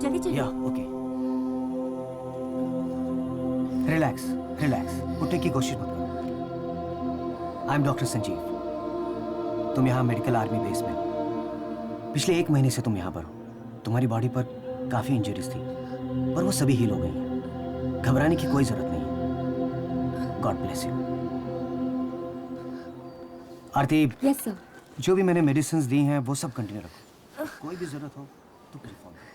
जल्दी चलिए। या ओके। रिलैक्स रिलैक्स, उठने की कोशिश मत करो। I am doctor Sanjeev. तुम यहाँ मेडिकल आर्मी बेस में हो। पिछले 1 महीने से तुम यहाँ पर हो। तुम्हारी बॉडी पर काफी इंजरीज थी, पर वो सभी हील हो गई हैं। घबराने की कोई जरूरत नहीं है। God bless you. Aarti. Yes sir. जो भी मैंने मेडिसिन दी हैं वो सब कंटिन्यू रखो। कोई भी जरूरत हो तो मुझे फोन करो।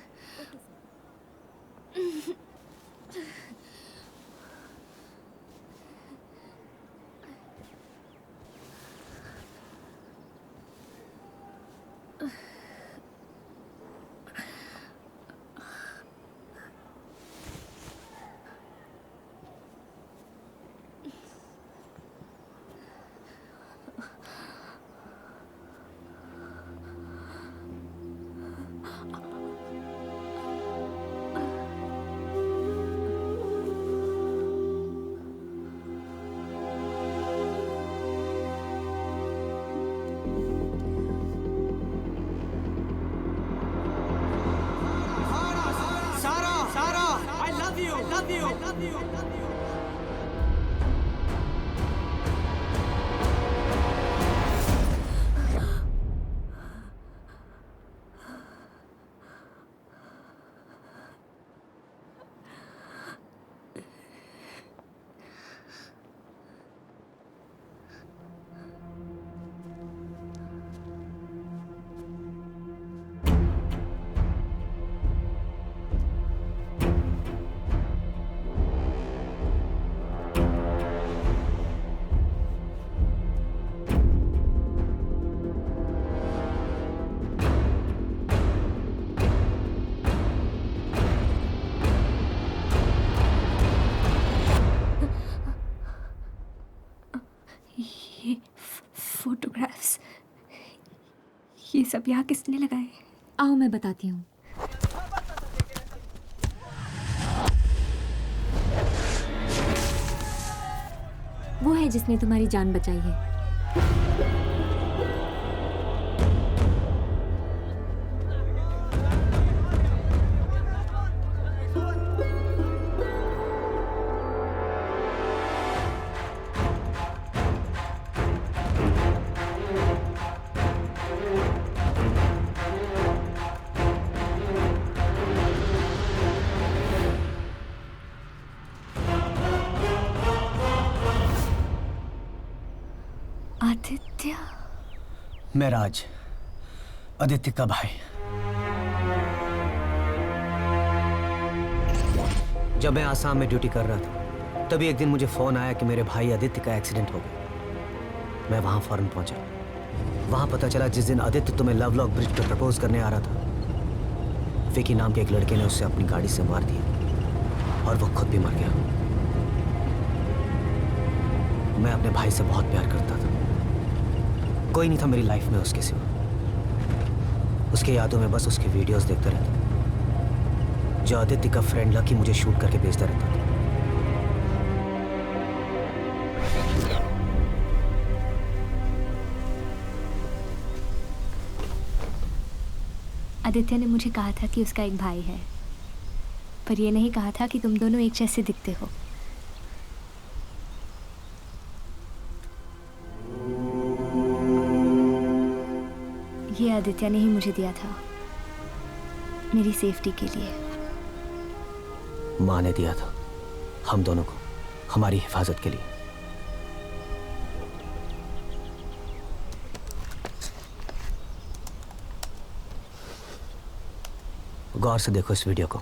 फोटोग्राफ्स, ये सब यहाँ किसने लगाए? आओ मैं बताती हूँ। वो है जिसने तुम्हारी जान बचाई है। आदित्य। मैं राज, आदित्य का भाई। जब मैं आसाम में ड्यूटी कर रहा था तभी एक दिन मुझे फोन आया कि मेरे भाई आदित्य का एक्सीडेंट हो गया। मैं वहां फौरन पहुंचा। वहां पता चला जिस दिन आदित्य तुम्हें लव लॉक ब्रिज पर प्रपोज करने आ रहा था, विकी नाम के एक लड़के ने उससे अपनी गाड़ी से मार दिया और वो खुद भी मर गया। मैं अपने भाई से बहुत प्यार करता था। कोई नहीं था मेरी लाइफ में उसके सिवा। उसके यादों में बस उसकी वीडियोस देखता रहता, जो आदित्य का फ्रेंड लकी मुझे शूट करके भेजता रहता था। आदित्य ने मुझे कहा था कि उसका एक भाई है, पर यह नहीं कहा था कि तुम दोनों एक जैसे दिखते हो। ये आदित्य ने ही मुझे दिया था, मेरी सेफ्टी के लिए। माँ ने दिया था हम दोनों को, हमारी हिफाजत के लिए। गौर से देखो इस वीडियो को।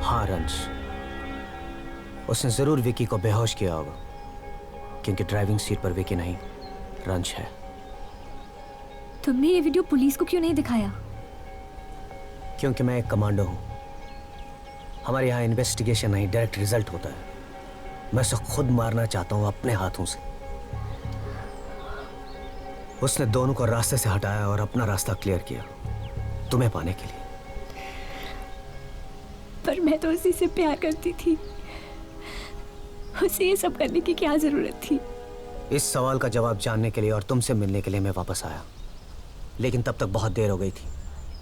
हाँ रंश, उसने जरूर विकी को बेहोश किया होगा, क्योंकि ड्राइविंग सीट पर विकी नहीं, रंश है। तुमने ये वीडियो पुलिस को क्यों नहीं दिखाया? क्योंकि मैं एक कमांडो हूं। हमारे यहाँ इन्वेस्टिगेशन नहीं, डायरेक्ट रिजल्ट होता है। मैं उसे खुद मारना चाहता हूं अपने हाथों से। उसने दोनों को रास्ते से हटाया और अपना रास्ता क्लियर किया तुम्हें पाने के लिए। पर मैं तो उसी से प्यार करती थी, उसे ये सब करने की क्या जरूरत थी? इस सवाल का जवाब जानने के लिए और तुमसे मिलने के लिए मैं वापस आया, लेकिन तब तक बहुत देर हो गई थी।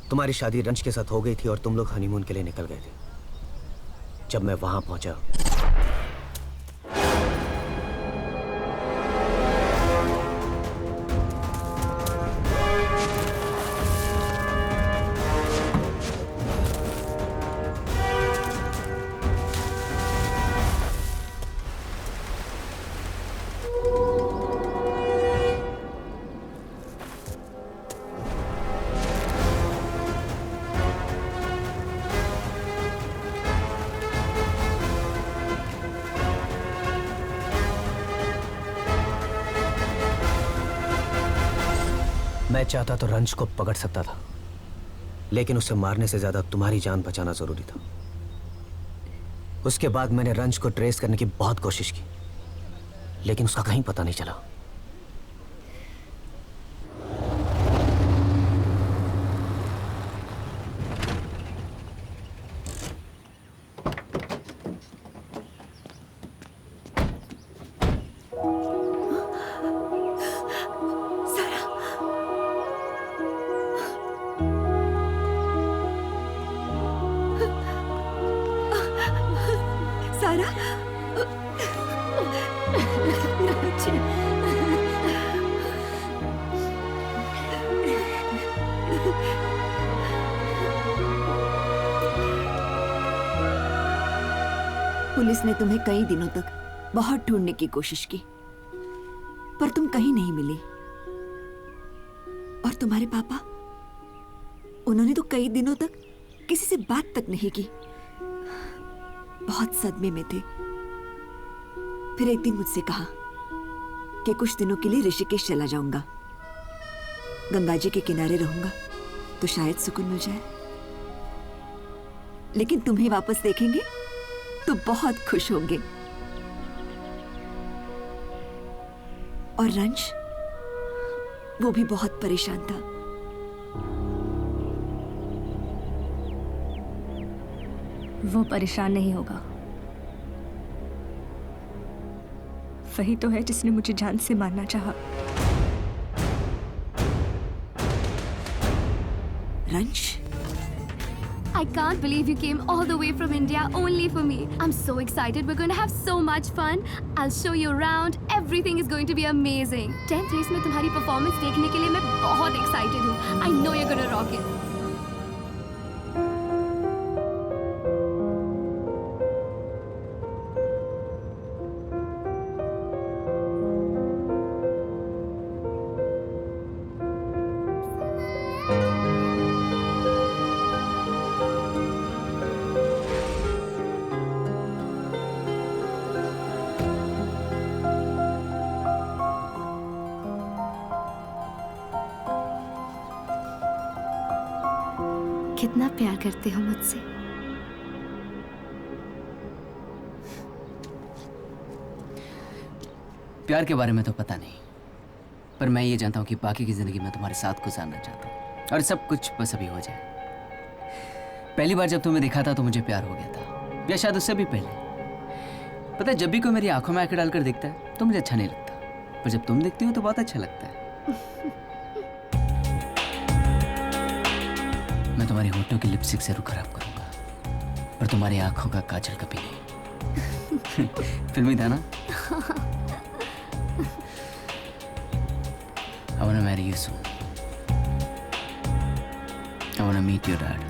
तुम्हारी शादी रंज के साथ हो गई थी और तुम लोग हनीमून के लिए निकल गए थे। जब मैं वहां पहुंचा मैं चाहता तो रंज को पकड़ सकता था, लेकिन उसे मारने से ज्यादा तुम्हारी जान बचाना जरूरी था। उसके बाद मैंने रंज को ट्रेस करने की बहुत कोशिश की, लेकिन उसका कहीं पता नहीं चला। पुलिस ने तुम्हें कई दिनों तक बहुत ढूंढने की कोशिश की, पर तुम कहीं नहीं मिली। और तुम्हारे पापा, उन्होंने तो कई दिनों तक किसी से बात तक नहीं की। बहुत सदमे में थे। फिर एक दिन मुझसे कहा कि कुछ दिनों के लिए ऋषिकेश चला जाऊंगा, गंगा जी के किनारे रहूंगा तो शायद सुकून मिल जाए। लेकिन तुम्हें वापस देखेंगे तो बहुत खुश होंगे। और रंज, वो भी बहुत परेशान था। वो परेशान नहीं होगा। वही तो है जिसने मुझे जान से मारना चाहा। रंज, I can't believe you came all the way from India only for me. I'm so excited. We're going to have so much fun. I'll show you around. Everything is going to be amazing. 10th race में तुम्हारी performance देखने के लिए मैं बहुत excited हूँ. I know you're going to rock it. कितना प्यार करते हो मुझसे। प्यार के बारे में तो पता नहीं, पर मैं ये जानता हूँ कि बाकी की जिंदगी में तुम्हारे साथ गुजारना चाहता हूँ और सब कुछ बस अभी हो जाए। पहली बार जब तुम्हें देखा था तो मुझे प्यार हो गया था, या शायद उससे भी पहले। पता है, जब भी कोई मेरी आंखों में आंखें डालकर देखता है तो मुझे अच्छा नहीं लगता, पर जब तुम देखती हो तो बहुत अच्छा लगता है। मैं तुम्हारी होठों की लिपस्टिक जरूर खराब करूंगा, पर तुम्हारी आंखों का काजल कभी नहीं। फिल्मी था ना? I wanna marry you soon. I wanna meet your dad.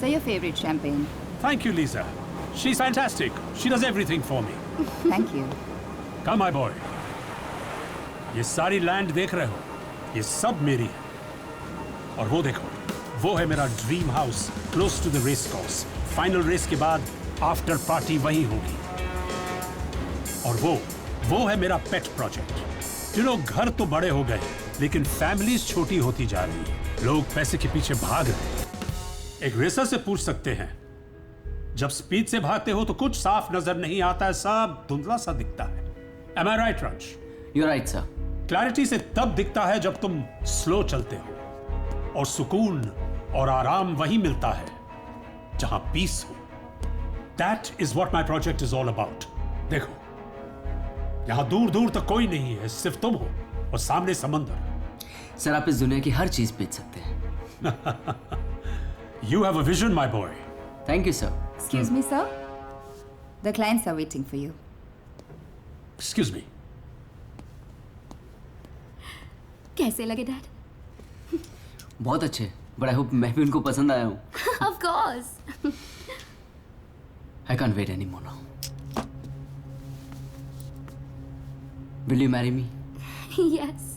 Say your favorite champagne. Thank you, Lisa. She's fantastic. She does everything for me. Thank you. Come, my boy. ये सारी लैंड देख रहे हो, ये सब मेरी है। और वो देखो, वो है मेरा dream house close to the race course. Final race के बाद आफ्टर पार्टी वहीं होगी। और वो है मेरा पेट प्रोजेक्ट। घर तो बड़े हो गए, लेकिन फैमिलीज छोटी होती जा रही है। लोग पैसे के पीछे भाग रहे हैं। एक रेसर से पूछ सकते हैं, जब स्पीड से भागते हो तो कुछ साफ नजर नहीं आता है, सब धुंधला सा दिखता है। Am I right, रंश? You're right, sir. Clarity से तब दिखता है जब तुम स्लो चलते हो, और सुकून और आराम वहीं मिलता है जहां पीस हो। That is what my project is all about. देखो, यहां दूर दूर तक कोई नहीं है, सिर्फ तुम हो और सामने समंदर। सर, आप इस दुनिया की हर चीज बेच सकते हैं। You have a vision, my boy. Thank you sir. Excuse me, sir. The clients are waiting for you. Excuse me. कैसे लगे डैड? बहुत अच्छे, बट आई होप मैं भी उनको पसंद आया हूँ। Of course. I can't wait anymore now. Will you marry me? Yes.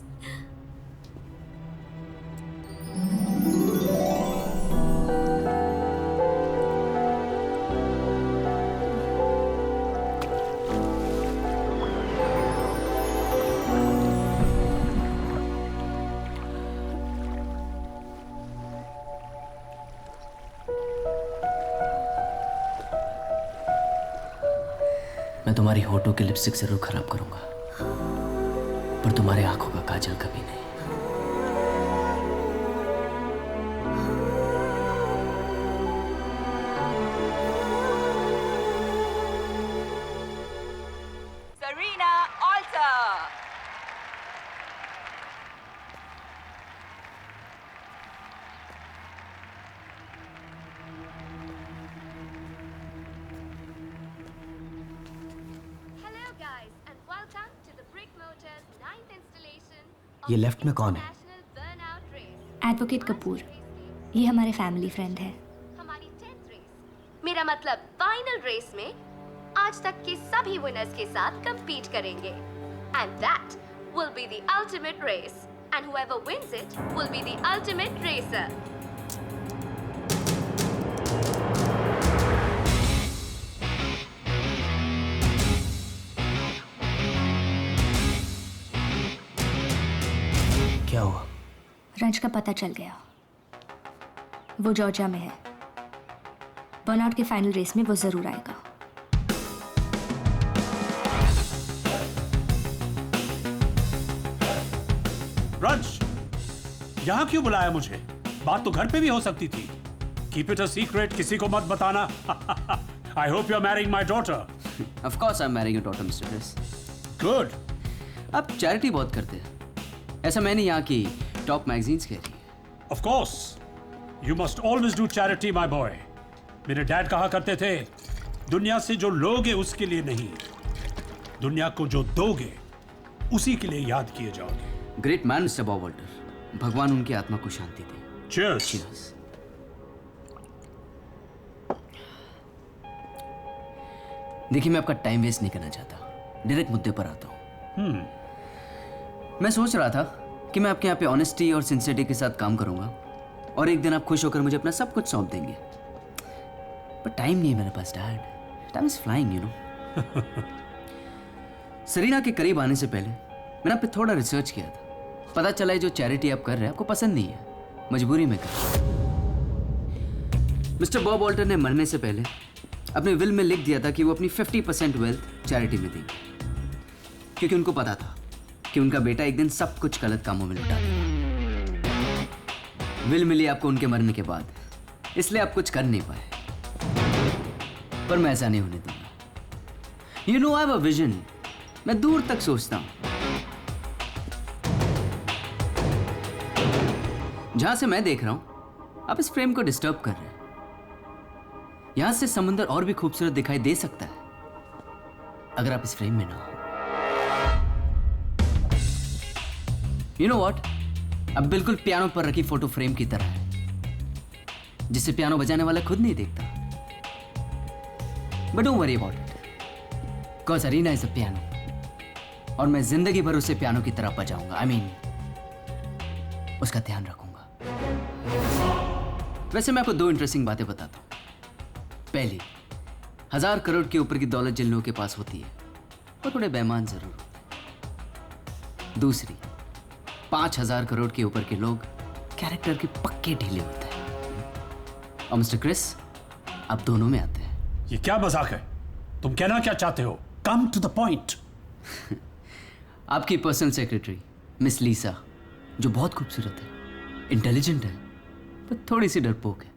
मैं तुम्हारी होठों के लिपस्टिक जरूर खराब करूंगा, पर तुम्हारे आंखों का काजल कभी नहीं। Serena Alter. Hello guys and welcome to the Brick Motors 9th installation ये of लेफ्ट में कौन है? International Burnout Race. Advocate Kapoor, ये हमारे फैमिली फ्रेंड है। हमारी 10th रेस, मेरा मतलब फाइनल रेस में आज तक के सभी विनर्स के साथ compete करेंगे, and that will be the ultimate race, and whoever wins it will be the ultimate racer. क्या हुआ? रंज का पता चल गया, वो जॉर्जिया में है। बर्नआउट के फाइनल रेस में वो जरूर आएगा। रंश, यहां क्यों बुलाया मुझे? बात तो घर पे भी हो सकती थी। कीप इट अ सीक्रेट, किसी को मत बताना। I hope you are marrying my daughter. Of course I'm marrying your daughter, Mr. Chris. गुड। आप चैरिटी बहुत करते हैं, ऐसा मैंने यहाँ की टॉप मैगजीन्स कह रही है। Of course, you must always do charity my boy. मेरे डैड कहा करते थे, दुनिया से जो लोगे उसके लिए नहीं, दुनिया को जो दोगे उसी के लिए याद किए जाओगे। Great man mister Bob Walter, भगवान उनकी आत्मा को शांति दे। Cheers. Cheers. देखिए, मैं आपका टाइम वेस्ट नहीं करना चाहता, डायरेक्ट मुद्दे पर आता हूँ। मैं सोच रहा था कि मैं आपके यहाँ पे ऑनेस्टी और सिंसियरिटी के साथ काम करूंगा और एक दिन आप खुश होकर मुझे अपना सब कुछ सौंप देंगे। पर टाइम नहीं है मेरे पास dad, time is flying, you know. Sarina के करीब आने से पहले मैंने आप पे थोड़ा रिसर्च किया था। पता चला है जो चैरिटी आप कर रहे हैं आपको पसंद नहीं है, मजबूरी में कर। मिस्टर बॉब वॉल्टर ने मरने से पहले अपने विल में लिख दिया था कि वो अपनी 50% वेल्थ चैरिटी में देंगे, क्योंकि उनको पता था कि उनका बेटा एक दिन सब कुछ गलत कामों में लुटा देगा। विल मिली आपको उनके मरने के बाद, इसलिए आप कुछ कर नहीं पाए, पर मैं ऐसा नहीं होने दूंगा। You know I have a vision, मैं दूर तक सोचता हूं। जहां से मैं देख रहा हूं आप इस फ्रेम को डिस्टर्ब कर रहे हैं। यहां से समुंदर और भी खूबसूरत दिखाई दे सकता है अगर आप इस फ्रेम में ना हो। यू नो व्हाट, अब बिल्कुल पियानो पर रखी फोटो फ्रेम की तरह है, जिसे पियानो बजाने वाला खुद नहीं देखता। But don't worry about it, because Arina is a piano, और मैं जिंदगी भर उसे पियानो की तरह बजाऊंगा। आई मीन उसका ध्यान रखूंगा। वैसे मैं आपको 2 इंटरेस्टिंग बातें बताता हूं। पहली, 1000 करोड़ के ऊपर की दौलत जिन लोगों के पास होती है वो थोड़े बेईमान जरूर होते हैं। दूसरी, 5000 करोड़ के ऊपर के लोग कैरेक्टर के पक्के ढीले होते हैं। और मिस्टर क्रिस, आप दोनों में आते हैं। ये क्या मजाक है? तुम कहना क्या चाहते हो? Come to the point. आपकी पर्सनल सेक्रेटरी मिस लीसा, जो बहुत खूबसूरत है, इंटेलिजेंट है, पर थोड़ी सी डरपोक है।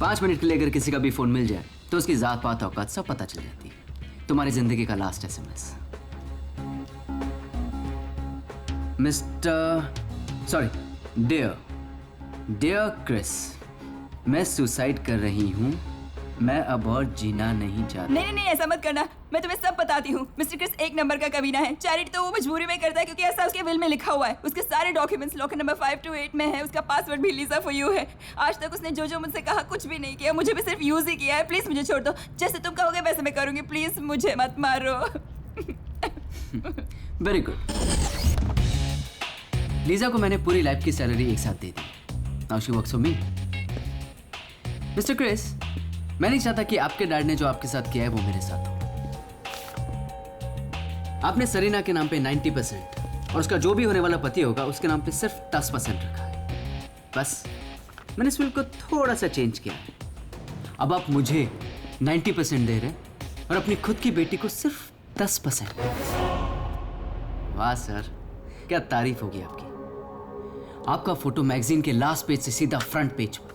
5 मिनट के लिए अगर किसी का भी फोन मिल जाए तो उसकी जात पात औकात सब पता चल जाती है। तुम्हारी जिंदगी का लास्ट SMS। डियर क्रिस, मैं सुसाइड कर रही हूं। मैं अब और जीना नहीं चाहता। नहीं नहीं, ऐसा मत करना। मैं तुम्हें सब बताती हूँ। मिस्टर क्रिस एक नंबर का कमीना है। चैरिटी तो वो मजबूरी में करता है क्योंकि ऐसा उसके विल में लिखा हुआ है। उसके सारे डॉक्यूमेंट्स लॉकर नंबर 528 में है। उसका पासवर्ड भी लीसा फॉर यू है। आज तक उसने जो मुझसे कहा कुछ भी नहीं किया, मुझे भी सिर्फ यूज ही किया है। प्लीज मुझे छोड़ दो। जैसे तुम कहोगे वैसे मैं करूंगी। प्लीज मुझे मत मारो। Very good. लीजा को मैंने पूरी लाइफ की सैलरी एक साथ दे दी। Now she works for me. Mister Chris, मैं नहीं चाहता कि आपके डैड ने जो आपके साथ किया है वो मेरे साथ हो। आपने सरीना के नाम पे 90% और उसका जो भी होने वाला पति होगा उसके नाम पे सिर्फ 10% रखा है। बस मैंने इस विल को थोड़ा सा चेंज किया है। अब आप मुझे 90% दे रहे हैं और अपनी खुद की बेटी को सिर्फ 10%। वाह सर, क्या तारीफ होगी आपकी। आपका फोटो मैगजीन के लास्ट पेज से सीधा फ्रंट पेज पर।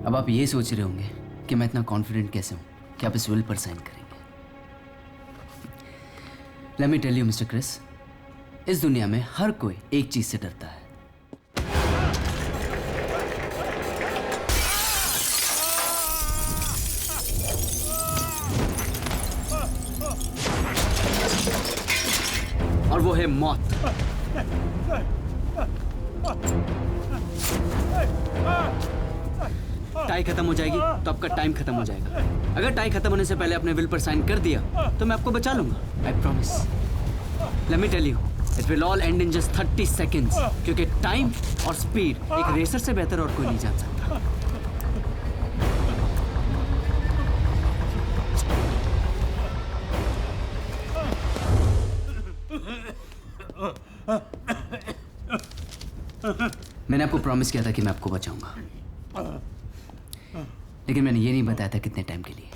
अब आप ये सोच रहे होंगे कि मैं इतना कॉन्फिडेंट कैसे हूं कि आप इस विल पर साइन करेंगे। Let me tell you Mister Chris, इस दुनिया में हर कोई एक चीज से डरता है। और वो है मौत। टाई खत्म हो जाएगी तो आपका टाइम खत्म हो जाएगा। अगर टाई खत्म होने से पहले आपने विल पर साइन कर दिया तो मैं आपको बचा लूंगा। I promise. Let me tell you, it will all end in just 30 seconds, क्योंकि टाइम और स्पीड एक रेसर से बेहतर और कोई नहीं जान सकता। मैंने आपको प्रॉमिस किया था कि मैं आपको बचाऊंगा, लेकिन मैंने ये नहीं बताया था कितने टाइम के लिए।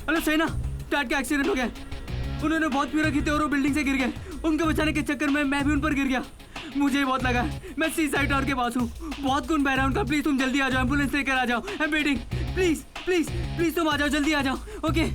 हेलो सेना, डैड का एक्सीडेंट हो गया। उन्होंने बहुत पी रखी थी और वो बिल्डिंग से गिर गए। उनको बचाने के चक्कर में मैं भी उन पर गिर गया। मुझे बहुत लगा। मैं सी साइड टावर के पास हूँ। बहुत खून बह रहा है उनका। प्लीज तुम जल्दी आ जाओ, एम्बुलेंस लेकर आ जाओ। I am waiting. Please please please तुम आ जाओ, जल्दी आ जाओ। ओके